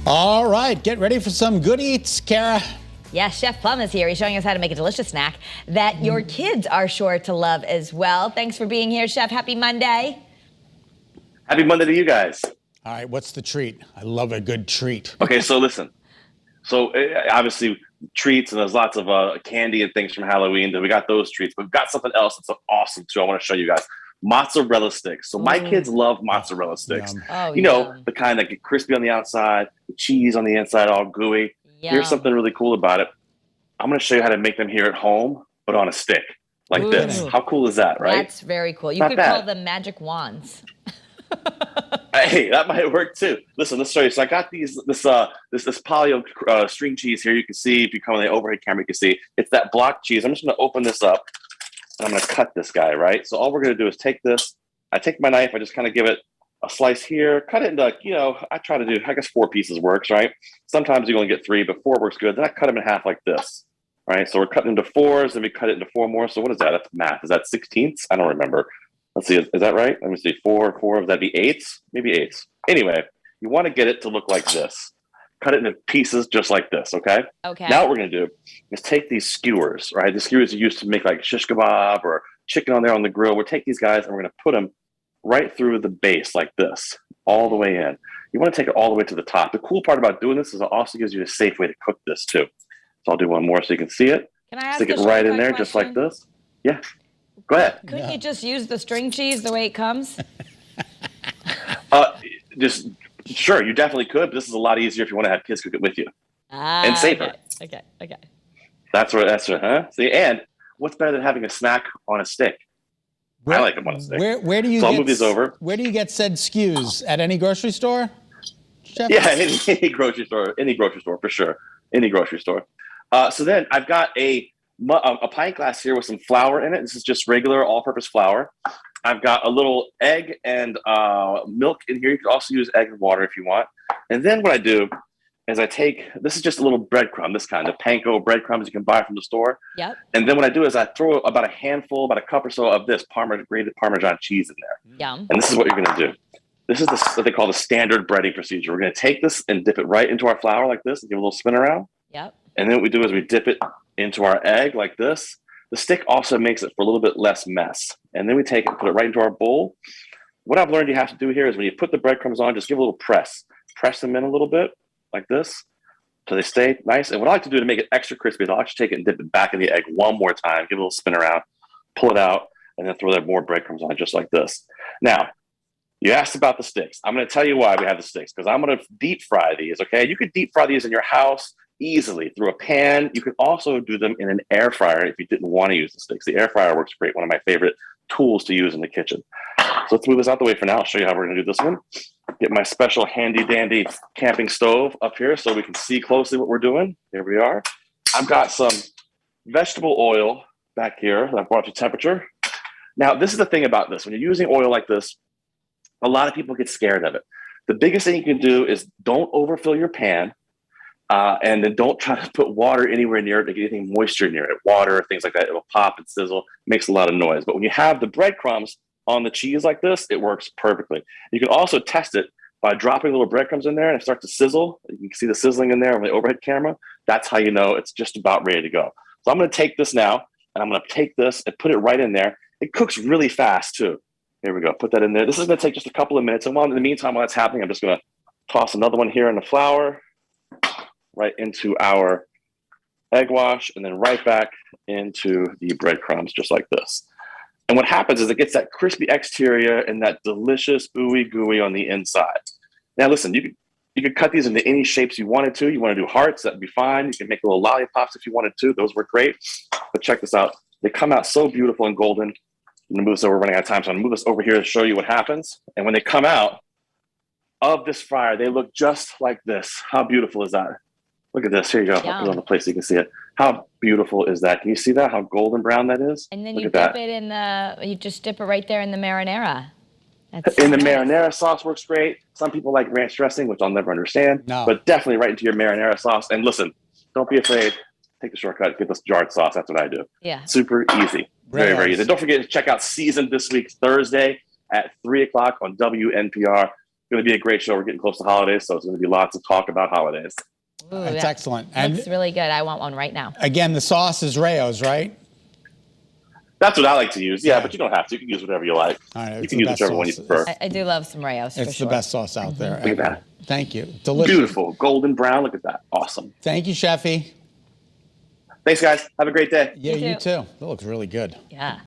All right, get ready for some good eats, Kara. Yes, Chef Plum is here. He's showing us how to make a delicious snack that your kids are sure to love as well. Thanks for being here, Chef. Happy Monday. Happy Monday to you guys. All right, what's the treat? I love a good treat. Okay, so listen. So obviously treats, and there's lots of candy and things from Halloween. Then we got those treats, but we've got something else that's awesome too. I want to show you guys. Mozzarella sticks. So my kids love mozzarella sticks. Yum. Oh, You know, yum. the kind that get crispy on the outside, the cheese on the inside, all gooey. Yum. Here's something really cool about it. I'm going to show you how to make them here at home, but on a stick like this. Ooh. How cool is that, right? That's very cool. You Not could bad. call them magic wands. Hey, that might work too. Listen, let's show you. So I got this polio string cheese here. You can see if you come on the overhead camera, you can see it's that block cheese. I'm just going to open this up and I'm going to cut this guy, right? So all we're going to do is take this. I take my knife. I just kind of give it a slice here, cut it into, I try to do, I guess 4 pieces works, right? Sometimes you only get 3, but 4 works good. Then I cut them in half like this, right? So we're cutting into 4s, and we cut it into 4 more. So what is that? That's math. Is that 16ths? I don't remember. Let's see. Is that right? Let me see. 4, would that be 8s? Maybe 8s. Anyway, you want to get it to look like this. Cut it into pieces just like this, okay? Okay. Now what we're going to do is take these skewers, right? The skewers are used to make like shish kebab or chicken on there on the grill. We'll take these guys and we're going to put them right through the base like this, all the way in. You want to take it all the way to the top. The cool part about doing this is it also gives you a safe way to cook this too. So I'll do one more so you can see it. Can I ask Stick a it right in shortcut there just like question? this. Yeah. Go ahead. Couldn't you just use the string cheese the way it comes? Just sure, you definitely could, but this is a lot easier if you want to have kids cook it with you. And safer. Okay. That's right, huh? See, and what's better than having a snack on a stick? I like them on a stick. Where do you So I'll get, move these over. Where do you get said skews? At any grocery store? Chef? Yeah, any grocery store for sure. Any grocery store. So then I've got a pint glass here with some flour in it. This is just regular all-purpose flour. I've got a little egg and milk in here. You could also use egg and water if you want. And then what I do is this is just a little breadcrumb, this kind of panko breadcrumbs you can buy from the store. Yep. And then what I do is I throw about a cup or so of this grated Parmesan cheese in there. Yum. And this is what you're going to do. This is what they call the standard breading procedure. We're going to take this and dip it right into our flour like this and give it a little spin around. Yep. And then what we do is we dip it into our egg like this. The stick also makes it for a little bit less mess. And then we take it and put it right into our bowl. What I've learned you have to do here is when you put the breadcrumbs on, just give a little press. Press them in a little bit like this so they stay nice. And what I like to do to make it extra crispy is I'll actually take it and dip it back in the egg one more time, give it a little spin around, pull it out, and then throw more breadcrumbs on it just like this. Now, you asked about the sticks. I'm going to tell you why we have the sticks, because I'm going to deep fry these, okay? You could deep fry these in your house easily through a pan. You could also do them in an air fryer if you didn't want to use the sticks. The air fryer works great, one of my favorite tools to use in the kitchen. So let's move this out the way for now. I'll show you how we're going to do this one. Get my special handy dandy camping stove up here so we can see closely what we're doing. Here we are. I've got some vegetable oil back here that I brought to temperature. Now, this is the thing about this. When you're using oil like this, a lot of people get scared of it. The biggest thing you can do is don't overfill your pan, and then don't try to put water anywhere near it to get anything moisture near it. Water, things like that, it'll pop and sizzle, makes a lot of noise. But when you have the breadcrumbs on the cheese like this, it works perfectly. You can also test it by dropping little breadcrumbs in there and it starts to sizzle. You can see the sizzling in there on the overhead camera. That's how you know it's just about ready to go. So I'm going to take this now, and I'm going to take this and put it right in there. It cooks really fast too. Here we go. Put that in there. This is going to take just a couple of minutes. And in the meantime, while that's happening, I'm just going to toss another one here in the flour, right into our egg wash, and then right back into the breadcrumbs, just like this. And what happens is it gets that crispy exterior and that delicious ooey gooey on the inside. Now, listen, you could cut these into any shapes you wanted to. You want to do hearts, that'd be fine. You can make little lollipops if you wanted to. Those work great. But check this out. They come out so beautiful and golden. I'm going to move this over, running out of time. So I'm going to move this over here to show you what happens. And when they come out of this fryer, they look just like this. How beautiful is that? Look at this. Here you go. I'll put it on the plate so you can see it. How beautiful is that? Can you see that? How golden brown that is? And then Look you at that. dip it you just dip it right there in the marinara. In the marinara sauce works great. Some people like ranch dressing, which I'll never understand. No. But definitely right into your marinara sauce. And listen, don't be afraid. Take the shortcut. Get this jarred sauce. That's what I do. Yeah. Super easy. Very, very easy. Don't forget to check out Seasoned this week, Thursday at 3 o'clock on WNPR. going to be a great show. We're getting close to holidays, so it's going to be lots of talk about holidays. Ooh, It's that excellent. And looks really good. I want one right now. again, the sauce is Rayo's, right? That's what I like to use. Yeah, Yeah. but you don't have to. You can use whatever you like. All right, You it's can the use best whichever one you sauce. prefer. I do love some Rayo's for It's sure. the best sauce out there. Look at that. Thank you. Delicious. Beautiful. Golden brown. Look at that. Awesome. Thank you, Chefy. Thanks, guys. Have a great day. Yeah, You you too. too. That looks really good. Yeah.